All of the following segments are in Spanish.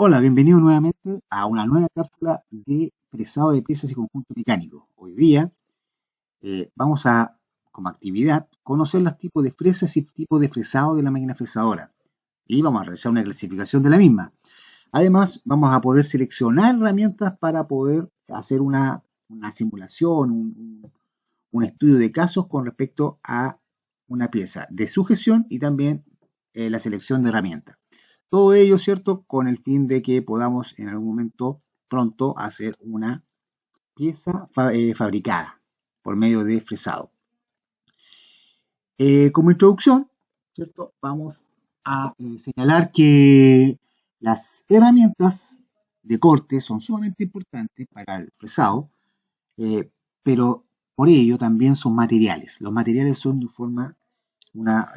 Hola, bienvenido nuevamente a una nueva cápsula de fresado de piezas y conjuntos mecánicos. Hoy día vamos a, como actividad, conocer los tipos de fresas y tipos de fresado de la máquina fresadora. Y vamos a realizar una clasificación de la misma. Además, vamos a poder seleccionar herramientas para poder hacer una simulación, un estudio de casos con respecto a una pieza de sujeción y también la selección de herramientas. Todo ello, ¿cierto?, con el fin de que podamos en algún momento pronto hacer una pieza fabricada por medio de fresado. Como introducción, ¿cierto?, vamos a señalar que las herramientas de corte son sumamente importantes para el fresado, pero por ello también son materiales. Los materiales son una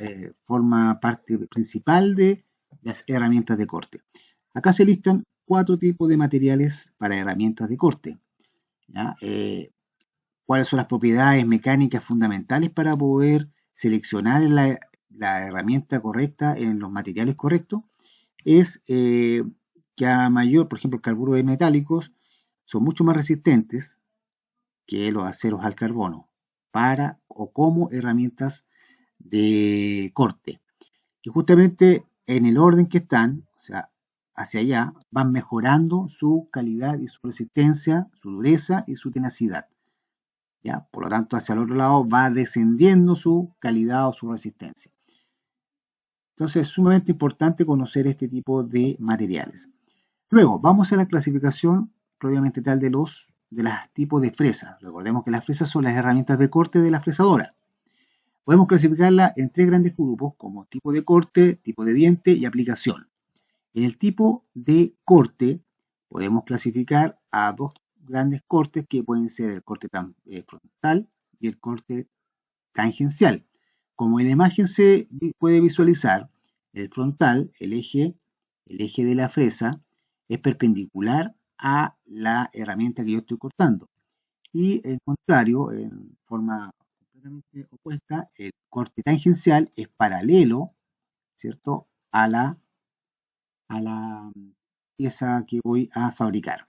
forma parte principal de las herramientas de corte. Acá se listan 4 tipos de materiales para herramientas de corte. ¿Ya? ¿Cuáles son las propiedades mecánicas fundamentales para poder seleccionar la herramienta correcta en los materiales correctos? Es que a mayor, por ejemplo, el carburo de metálicos son mucho más resistentes que los aceros al carbono para o como herramientas de corte. Y justamente en el orden que están, o sea, hacia allá, van mejorando su calidad y su resistencia, su dureza y su tenacidad. ¿Ya? Por lo tanto, hacia el otro lado va descendiendo su calidad o su resistencia. Entonces, es sumamente importante conocer este tipo de materiales. Luego, vamos a la clasificación propiamente tal de los tipos de fresas. Recordemos que las fresas son las herramientas de corte de la fresadora. Podemos clasificarla en 3 grandes grupos como tipo de corte, tipo de diente y aplicación. En el tipo de corte podemos clasificar a 2 grandes cortes que pueden ser el corte frontal y el corte tangencial. Como en la imagen se puede visualizar, el frontal, el eje de la fresa, es perpendicular a la herramienta que yo estoy cortando. Y el contrario, en forma completamente opuesta, el corte tangencial es paralelo, ¿cierto?, a la pieza que voy a fabricar.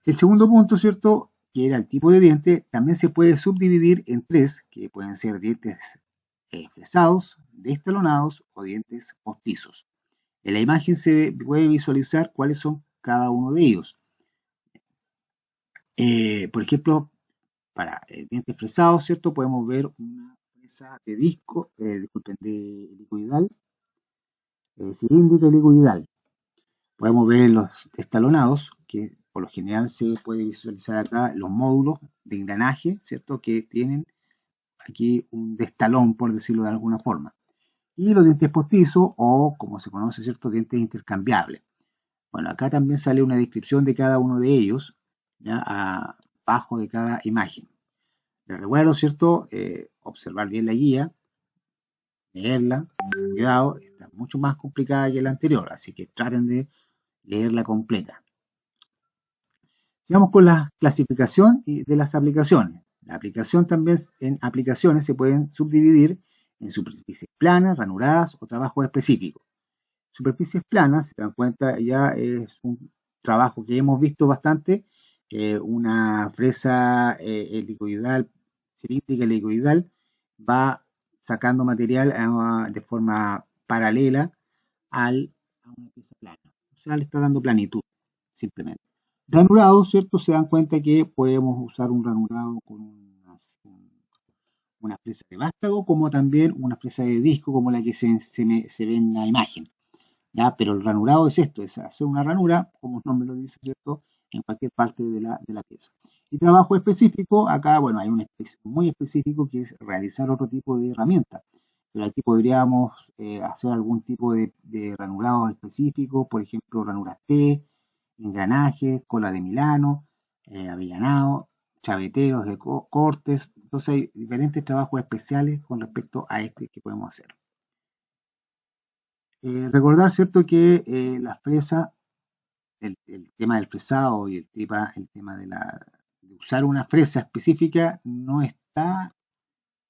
El segundo punto, ¿cierto?, que era el tipo de diente, también se puede subdividir en 3, que pueden ser dientes fresados, destalonados o dientes postizos. En la imagen se puede visualizar cuáles son cada uno de ellos. Por ejemplo, para dientes fresados, ¿cierto?, podemos ver una fresa de disco, disculpen, de helicoidal, cilíndrica y helicoidal. Podemos ver en los estalonados, que por lo general se puede visualizar acá los módulos de engranaje, ¿cierto?, que tienen aquí un destalón, por decirlo de alguna forma. Y los dientes postizos, o como se conoce, ¿cierto?, dientes intercambiables. Bueno, acá también sale una descripción de cada uno de ellos, ¿ya?, abajo de cada imagen. Les recuerdo, ¿cierto?, observar bien la guía, leerla, cuidado, está mucho más complicada que la anterior, así que traten de leerla completa. Sigamos con la clasificación de las aplicaciones. La aplicación también en aplicaciones se pueden subdividir en superficies planas, ranuradas o trabajos específicos. Superficies planas, si se dan cuenta, ya es un trabajo que hemos visto bastante, una fresa helicoidal, cilíndrica helicoidal, va sacando material de forma paralela a una pieza plana. O sea, le está dando planitud, simplemente. Ranurado, ¿cierto? Se dan cuenta que podemos usar un ranurado con una fresa de vástago, como también una fresa de disco, como la que se ve en la imagen. ¿Ya? Pero el ranurado es esto, es hacer una ranura, como el nombre lo dice, ¿cierto?, en cualquier parte de la pieza. Y trabajo específico, acá, bueno, hay un muy específico que es realizar otro tipo de herramienta. Pero aquí podríamos hacer algún tipo de ranurado específico, por ejemplo, ranuras T, engranajes, cola de Milano, avellanado, chaveteros de cortes. Entonces hay diferentes trabajos especiales con respecto a este que podemos hacer. Recordar, ¿cierto?, que la fresa, el tema del fresado y el tema de usar una fresa específica no está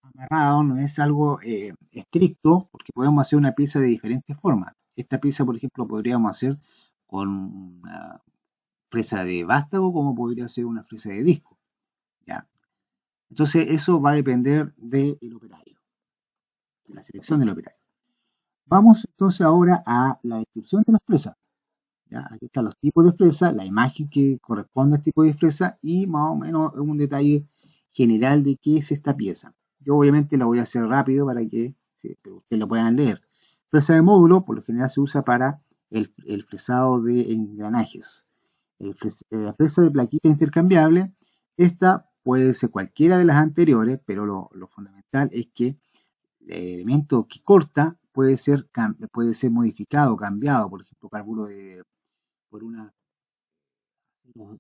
amarrado, no es algo estricto, porque podemos hacer una pieza de diferentes formas. esta pieza, por ejemplo, podríamos hacer con una fresa de vástago como podría ser una fresa de disco, ¿ya? Entonces eso va a depender del operario, de la selección del operario. Vamos entonces ahora a la descripción de las fresas. ¿Ya? Aquí están los tipos de fresa, la imagen que corresponde al tipo de fresa y más o menos un detalle general de qué es esta pieza. Yo obviamente la voy a hacer rápido para que ustedes lo puedan leer. Fresa de módulo por lo general se usa para el fresado de engranajes. La fresa de plaquita intercambiable, esta puede ser cualquiera de las anteriores, pero lo fundamental es que el elemento que corta puede ser modificado, cambiado, por ejemplo, carburo por una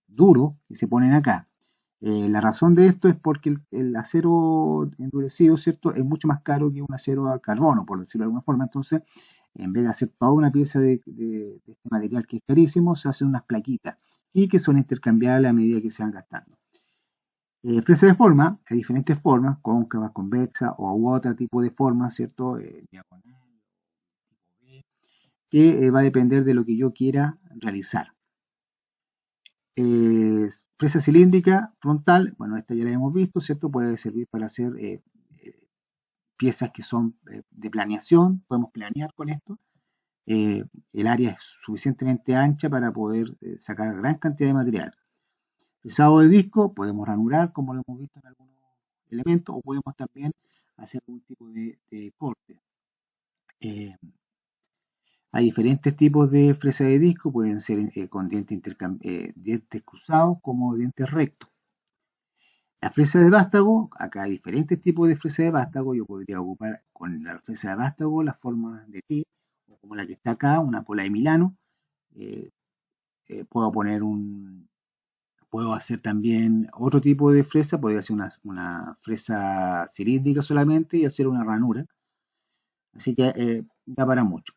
duro que se ponen acá. La razón de esto es porque el acero endurecido, ¿cierto?, es mucho más caro que un acero a carbono, por decirlo de alguna forma. Entonces, en vez de hacer toda una pieza de este material que es carísimo, se hacen unas plaquitas y que son intercambiables a medida que se van gastando. Fresa de forma, hay diferentes formas, cóncava, convexa o u otro tipo de forma, ¿cierto? Diagonal, que va a depender de lo que yo quiera realizar. Fresa cilíndrica frontal, bueno, esta ya la hemos visto, ¿cierto? Puede servir para hacer piezas que son de planeación, podemos planear con esto. El área es suficientemente ancha para poder sacar gran cantidad de material. Fresado de disco, podemos ranurar, como lo hemos visto en algunos elementos, o podemos también hacer algún tipo de corte. Hay diferentes tipos de fresa de disco, pueden ser con dientes cruzados como dientes rectos. La fresa de vástago, acá hay diferentes tipos de fresa de vástago. Yo podría ocupar con la fresa de vástago la forma de T, o como la que está acá, una cola de Milano. Eh, puedo hacer también otro tipo de fresa, podría hacer una fresa cilíndrica solamente y hacer una ranura. Así que da para mucho.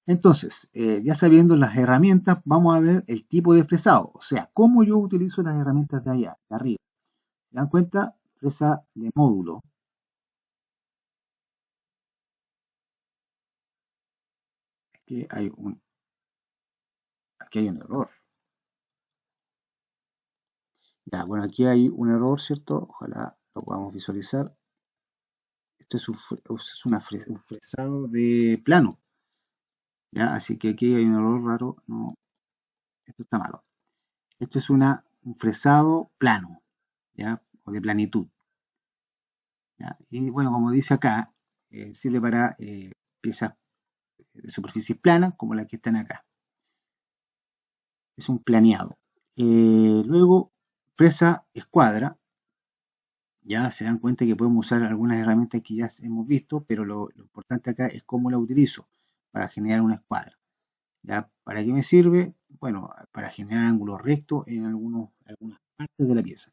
Entonces, ya sabiendo las herramientas, vamos a ver el tipo de fresado, o sea, cómo yo utilizo las herramientas de allá, de arriba. ¿Se dan cuenta? Fresa de módulo. Aquí aquí hay un error. Ya, bueno, aquí hay un error, ¿cierto? Ojalá lo podamos visualizar. Esto es un fresado de plano. ¿Ya? Así que aquí hay un error raro. No, esto está malo. Esto es un fresado plano, ¿ya? O de planitud. ¿Ya? Y bueno, como dice acá, sirve para piezas de superficies planas como las que están acá. Es un planeado. Luego, fresa escuadra. Ya se dan cuenta que podemos usar algunas herramientas que ya hemos visto, pero lo importante acá es cómo la utilizo para generar una escuadra. ¿Ya? ¿Para qué me sirve? Bueno, para generar ángulos rectos en algunas partes de la pieza.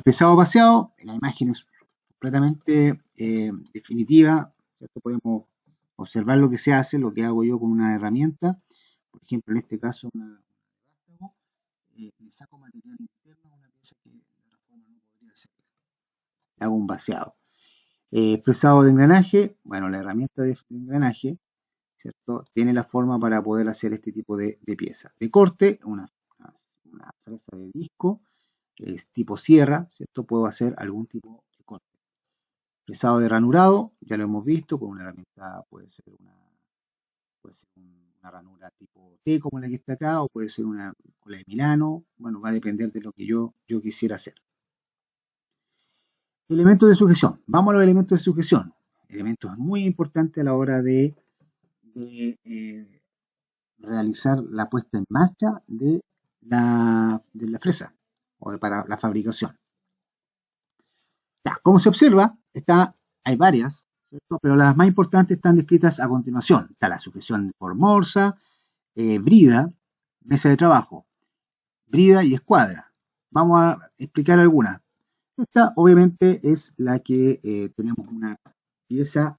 Pesado vaciado, la imagen es completamente definitiva, ¿cierto? Podemos observar lo que se hace, lo que hago yo con una herramienta, por ejemplo, en este caso le saco material interno a una pieza que de otra forma no podría ser. Hago un vaciado. Fresado de engranaje, bueno, la herramienta de engranaje, ¿cierto? Tiene la forma para poder hacer este tipo de piezas. De corte, una fresa de disco, es tipo sierra, ¿cierto? Puedo hacer algún tipo de corte. Fresado de ranurado, ya lo hemos visto, con una herramienta puede ser una ranura tipo T como la que está acá, o puede ser una cola de Milano, bueno, va a depender de lo que yo quisiera hacer. Elementos de sujeción, vamos a los elementos de sujeción, elementos muy importantes a la hora de realizar la puesta en marcha de la fresa o para la fabricación. Ya, como se observa, hay varias, ¿cierto? Pero las más importantes están descritas a continuación. Está la sujeción por morsa, brida, mesa de trabajo, brida y escuadra. Vamos a explicar algunas. Esta obviamente es la que tenemos una pieza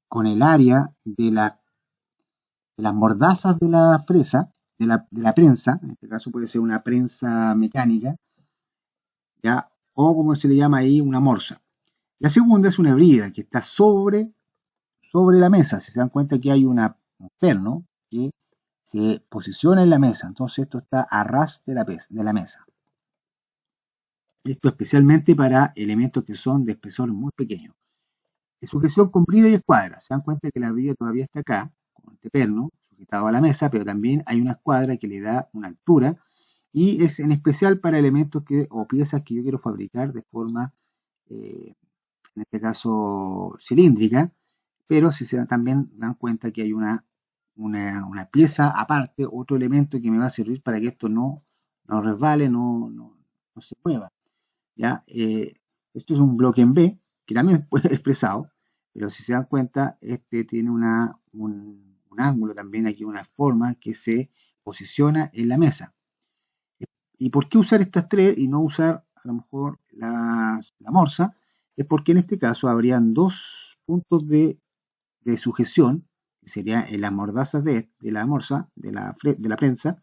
con el área de las mordazas de la fresa, de la prensa, en este caso puede ser una prensa mecánica, ¿ya? O como se le llama ahí, una morsa. La segunda es una brida que está sobre sobre la mesa. Si se dan cuenta que hay un perno que se posiciona en la mesa, entonces esto está a ras de la mesa. Esto especialmente para elementos que son de espesor muy pequeño. Sujeción con brida y escuadra. Se dan cuenta que la brida todavía está acá, con este perno, sujetado a la mesa, pero también hay una escuadra que le da una altura y es en especial para elementos o piezas que yo quiero fabricar de forma, en este caso, cilíndrica, pero si se también dan cuenta que hay una pieza aparte, otro elemento que me va a servir para que esto no resbale, no se mueva. ¿Ya? Esto es un bloque en B, que también puede ser expresado, pero si se dan cuenta, este tiene un ángulo también aquí, una forma que se posiciona en la mesa. ¿Y por qué usar estas tres y no usar a lo mejor la morsa? Es porque en este caso habrían dos puntos de sujeción, que serían en las mordazas de la morsa, de la prensa,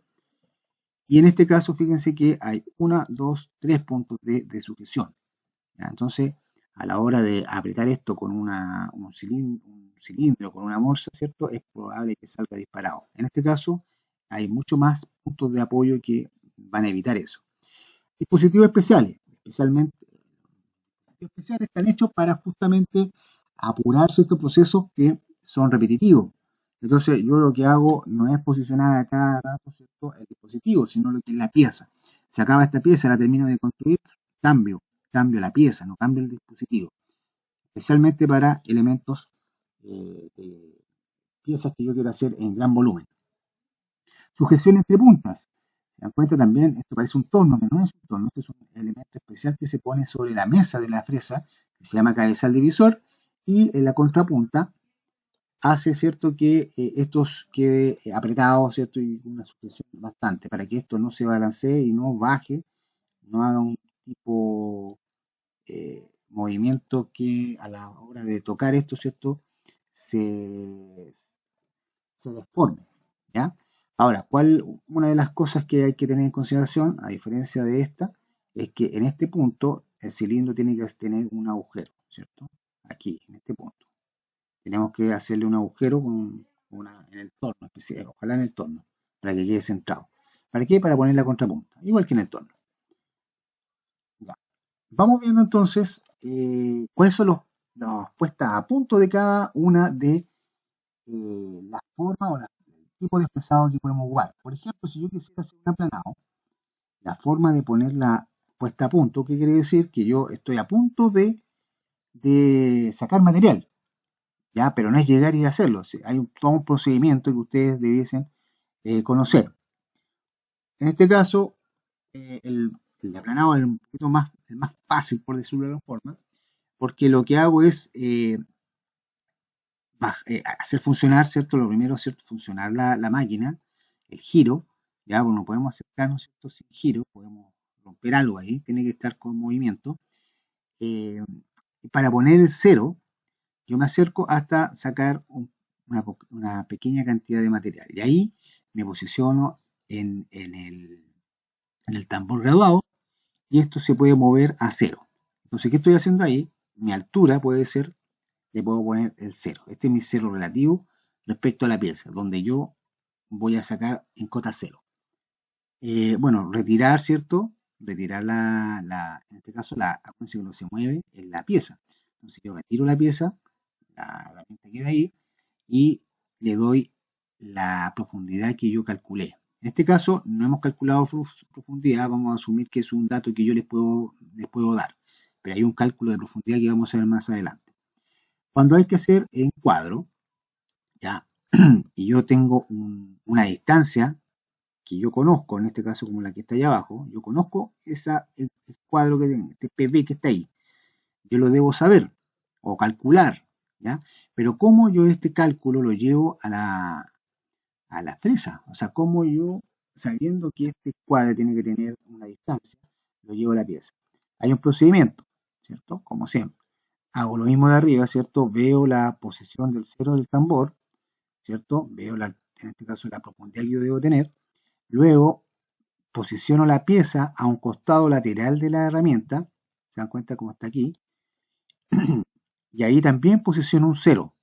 y en este caso fíjense que hay 1, 2, 3 puntos de sujeción. ¿Ya? Entonces, a la hora de apretar esto con un cilindro, con una morsa, ¿cierto? Es probable que salga disparado. En este caso, hay mucho más puntos de apoyo que van a evitar eso. Dispositivos especiales, están hechos para justamente apurar ciertos procesos que son repetitivos. Entonces, yo lo que hago no es posicionar a cada rato, ¿cierto?, el dispositivo, sino lo que es la pieza. Se acaba esta pieza, la termino de construir, cambio la pieza, no cambio el dispositivo. Especialmente para elementos, piezas que yo quiero hacer en gran volumen. Sujeción entre puntas. Se dan cuenta también, esto parece un torno, que no es un torno, esto es un elemento especial que se pone sobre la mesa de la fresa, que se llama cabezal divisor, y en la contrapunta hace, ¿cierto?, que estos quede apretados, ¿cierto?, y una sujeción bastante, para que esto no se balancee y no baje, no haga un tipo movimiento que a la hora de tocar esto, ¿cierto?, se deforme, ¿ya? Ahora, una de las cosas que hay que tener en consideración, a diferencia de esta, es que en este punto el cilindro tiene que tener un agujero, ¿cierto? Aquí, en este punto. Tenemos que hacerle un agujero en el torno, ojalá en el torno, para que quede centrado. ¿Para qué? Para poner la contrapunta, igual que en el torno. Ya. Vamos viendo entonces cuáles son las puestas a punto de cada una de las formas o el tipo de expresado que podemos jugar. Por ejemplo, si yo quisiera hacer un aplanado, la forma de ponerla puesta a punto, ¿qué quiere decir? Que yo estoy a punto de sacar material, ¿ya? Pero no es llegar y hacerlo. Hay todo un procedimiento que ustedes debiesen conocer. En este caso, el aplanado es un poquito más, el más fácil, por decirlo de alguna forma, porque lo que hago es hacer funcionar, ¿cierto? Lo primero es, ¿cierto?, funcionar la máquina, el giro, ya, pues no podemos acercarnos, ¿cierto?, sin giro, podemos romper algo ahí, tiene que estar con movimiento. Y para poner el cero, yo me acerco hasta sacar una pequeña cantidad de material. Y ahí me posiciono en el tambor graduado y esto se puede mover a cero. Entonces, ¿qué estoy haciendo ahí? Mi altura puede ser, le puedo poner el cero. Este es mi cero relativo respecto a la pieza, donde yo voy a sacar en cota cero. Bueno, retirar, ¿cierto? Retirar en este caso, acuérdense que no se mueve en la pieza. Entonces yo retiro la pieza, la herramienta queda ahí, y le doy la profundidad que yo calculé. En este caso, no hemos calculado profundidad, vamos a asumir que es un dato que yo les puedo dar. Pero hay un cálculo de profundidad que vamos a ver más adelante. Cuando hay que hacer en cuadro, ya, y yo tengo una distancia que yo conozco, en este caso como la que está allá abajo, yo conozco el cuadro que tengo, este PB que está ahí. Yo lo debo saber o calcular, ¿ya? Pero cómo yo este cálculo lo llevo a la fresa, o sea, cómo yo, sabiendo que este cuadro tiene que tener una distancia, lo llevo a la pieza. Hay un procedimiento, ¿cierto? Como siempre. Hago lo mismo de arriba, ¿cierto? Veo la posición del cero del tambor, ¿cierto? Veo en este caso la profundidad que yo debo tener. Luego posiciono la pieza a un costado lateral de la herramienta, se dan cuenta cómo está aquí, y ahí también posiciono un cero,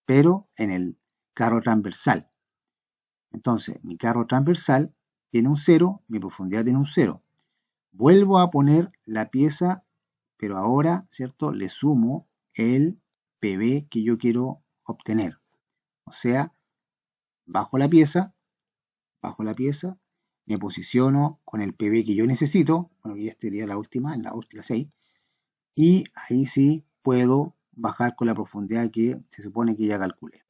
pero en el carro transversal. Entonces, mi carro transversal tiene un 0, mi profundidad tiene un 0. Vuelvo a poner la pieza, pero ahora, ¿cierto? Le sumo el PB que yo quiero obtener. O sea, bajo la pieza, me posiciono con el PB que yo necesito, bueno, ya sería la última, en la 6, y ahí sí puedo bajar con la profundidad que se supone que ya calculé.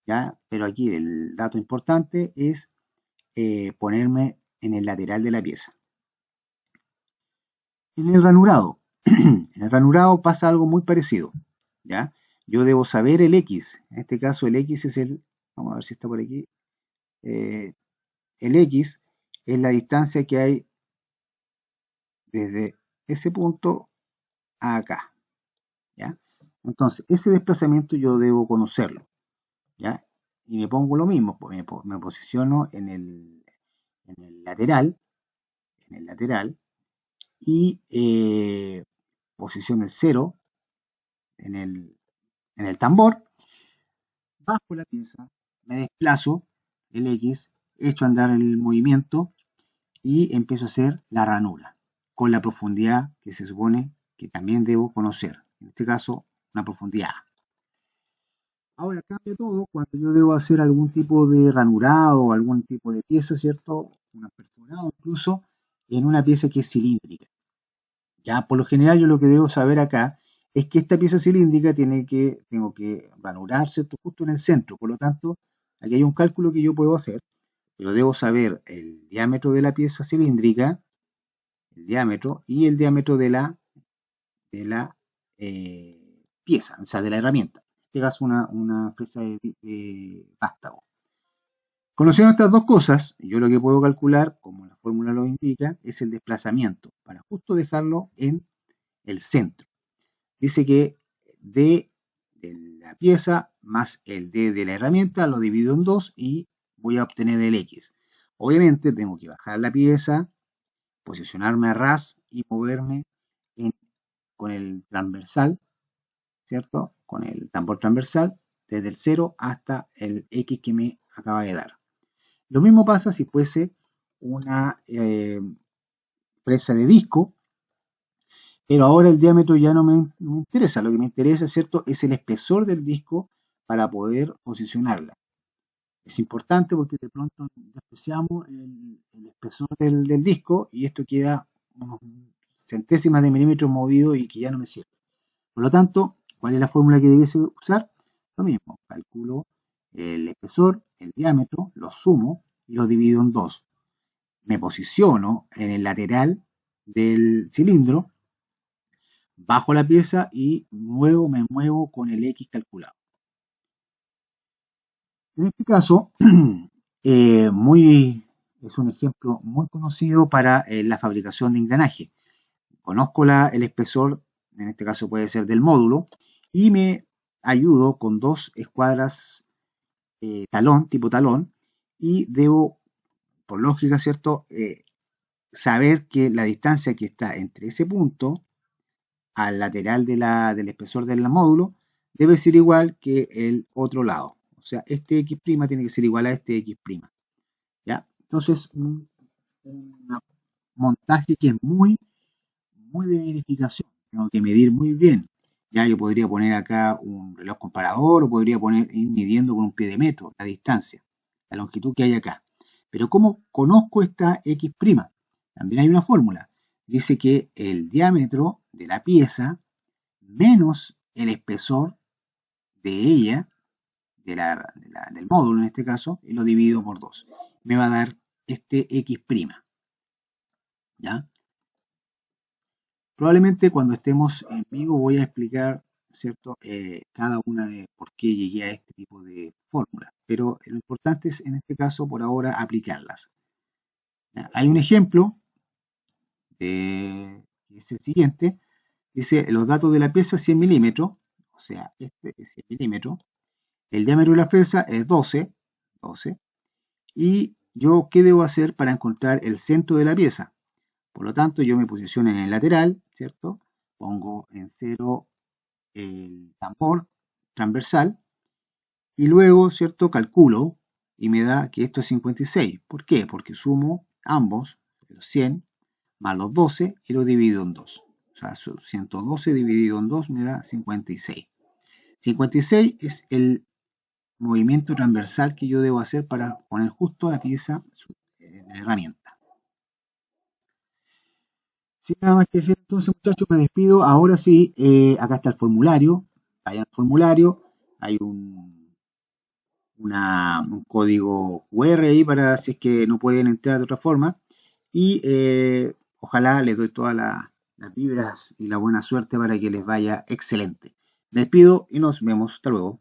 ¿Ya? Pero aquí el dato importante es ponerme en el lateral de la pieza. En el ranurado, en el ranurado pasa algo muy parecido, ¿ya? Yo debo saber el X, en este caso el X es vamos a ver si está por aquí, el X es la distancia que hay desde ese punto a acá, ¿ya? Entonces, ese desplazamiento yo debo conocerlo, ¿ya? Y me pongo lo mismo, pues me posiciono en el lateral, y posiciono el 0 en el tambor, bajo la pieza, me desplazo el X, echo a andar el movimiento y empiezo a hacer la ranura con la profundidad que se supone que también debo conocer. En este caso, una profundidad A. Ahora cambia todo cuando yo debo hacer algún tipo de ranurado o algún tipo de pieza, ¿cierto? Un perforado incluso en una pieza que es cilíndrica. Ya, por lo general yo lo que debo saber acá es que esta pieza cilíndrica tengo que ranurar, ¿cierto? Justo en el centro. Por lo tanto, aquí hay un cálculo que yo puedo hacer. Yo debo saber el diámetro de la pieza cilíndrica, el diámetro y el diámetro de la pieza, o sea, de la herramienta. En este caso, una pieza de vástago. Conociendo estas dos cosas, yo lo que puedo calcular, como la fórmula lo indica, es el desplazamiento, para justo dejarlo en el centro. Dice que D de la pieza más el D de la herramienta lo divido en 2 y voy a obtener el X. Obviamente tengo que bajar la pieza, posicionarme a ras y moverme con el transversal, ¿cierto? Con el tambor transversal desde el 0 hasta el X que me acaba de dar. Lo mismo pasa si fuese una presa de disco, pero ahora el diámetro ya no me interesa. Lo que me interesa, ¿cierto?, es el espesor del disco para poder posicionarla. Es importante porque de pronto despreciamos el espesor del disco y esto queda unos centésimas de milímetros movido y que ya no me sirve. Por lo tanto, ¿cuál es la fórmula que debiese usar? Lo mismo, calculo el espesor, el diámetro, lo sumo y lo divido en 2. Me posiciono en el lateral del cilindro, bajo la pieza y luego me muevo con el X calculado. En este caso, es un ejemplo muy conocido para la fabricación de engranaje. Conozco el espesor, en este caso puede ser del módulo, y me ayudo con dos escuadras tipo talón, y debo, por lógica, ¿cierto?, saber que la distancia que está entre ese punto al lateral del espesor del módulo debe ser igual que el otro lado. O sea, este X' tiene que ser igual a este X'. ¿Ya? Entonces, un montaje que es muy de verificación. Tengo que medir muy bien. Ya yo podría poner acá un reloj comparador o podría ir midiendo con un pie de metro la distancia, la longitud que hay acá. Pero ¿cómo conozco esta X'? También hay una fórmula. Dice que el diámetro de la pieza menos el espesor de ella, del módulo en este caso, y lo divido por 2. Me va a dar este X'. ¿Ya? Probablemente cuando estemos en vivo voy a explicar, ¿cierto?, cada una de por qué llegué a este tipo de fórmulas. Pero lo importante es, en este caso, por ahora, aplicarlas. ¿Ya? Hay un ejemplo, que es el siguiente. Dice, los datos de la pieza 100 milímetros, o sea, este es 100 milímetros. El diámetro de la pieza es 12. Y yo, ¿qué debo hacer para encontrar el centro de la pieza? Por lo tanto, yo me posiciono en el lateral, ¿cierto? Pongo en 0 el tambor transversal y luego, ¿cierto? Calculo y me da que esto es 56. ¿Por qué? Porque sumo ambos, los 100 más los 12 y lo divido en 2. O sea, 112 dividido en 2 me da 56. 56 es el movimiento transversal que yo debo hacer para poner justo la pieza en la herramienta. Sin nada más que decir, entonces muchachos, me despido. Ahora sí, acá está el formulario. Vayan al formulario, hay un código QR ahí para si es que no pueden entrar de otra forma. Y ojalá les doy todas las vibras y la buena suerte para que les vaya excelente. Me despido y nos vemos. Hasta luego.